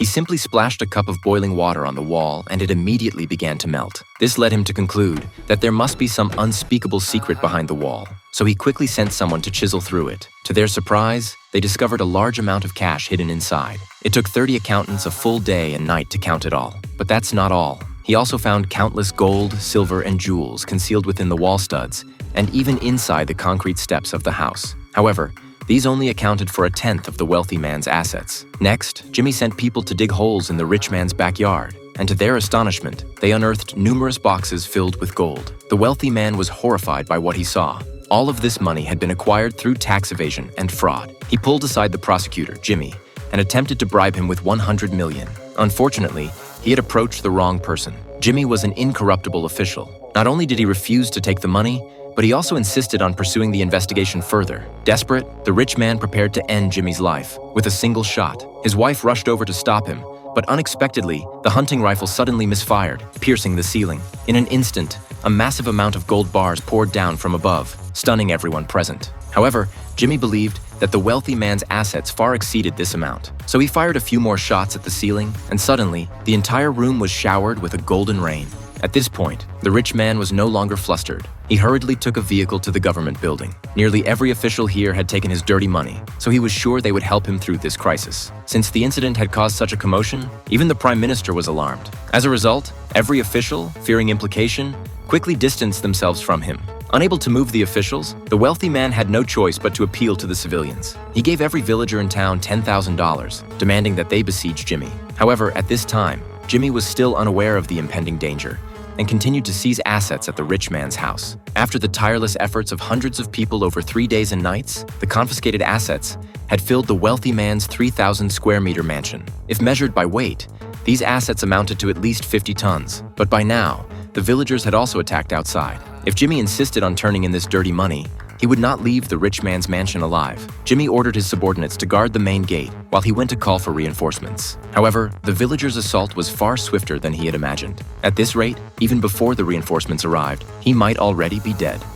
He simply splashed a cup of boiling water on the wall and it immediately began to melt. This led him to conclude that there must be some unspeakable secret behind the wall, so he quickly sent someone to chisel through it. To their surprise, they discovered a large amount of cash hidden inside. It took 30 accountants a full day and night to count it all. But that's not all. He also found countless gold, silver, and jewels concealed within the wall studs and even inside the concrete steps of the house. However, these only accounted for 1/10 of the wealthy man's assets. Next, Jimmy sent people to dig holes in the rich man's backyard, and to their astonishment, they unearthed numerous boxes filled with gold. The wealthy man was horrified by what he saw. All of this money had been acquired through tax evasion and fraud. He pulled aside the prosecutor, Jimmy, and attempted to bribe him with 100 million. Unfortunately, he had approached the wrong person. Jimmy was an incorruptible official. Not only did he refuse to take the money, but he also insisted on pursuing the investigation further. Desperate, the rich man prepared to end Jimmy's life with a single shot. His wife rushed over to stop him, but unexpectedly, the hunting rifle suddenly misfired, piercing the ceiling. In an instant, a massive amount of gold bars poured down from above, stunning everyone present. However, Jimmy believed that the wealthy man's assets far exceeded this amount. So he fired a few more shots at the ceiling, and suddenly, the entire room was showered with a golden rain. At this point, the rich man was no longer flustered. He hurriedly took a vehicle to the government building. Nearly every official here had taken his dirty money, so he was sure they would help him through this crisis. Since the incident had caused such a commotion, even the prime minister was alarmed. As a result, every official, fearing implication, quickly distanced themselves from him. Unable to move the officials, the wealthy man had no choice but to appeal to the civilians. He gave every villager in town $10,000, demanding that they besiege Jimmy. However, at this time, Jimmy was still unaware of the impending danger and continued to seize assets at the rich man's house. After the tireless efforts of hundreds of people over 3 days and nights, the confiscated assets had filled the wealthy man's 3,000 square meter mansion. If measured by weight, these assets amounted to at least 50 tons. But by now, the villagers had also attacked outside. If Jimmy insisted on turning in this dirty money, he would not leave the rich man's mansion alive. Jimmy ordered his subordinates to guard the main gate while he went to call for reinforcements. However, the villagers' assault was far swifter than he had imagined. At this rate, even before the reinforcements arrived, he might already be dead.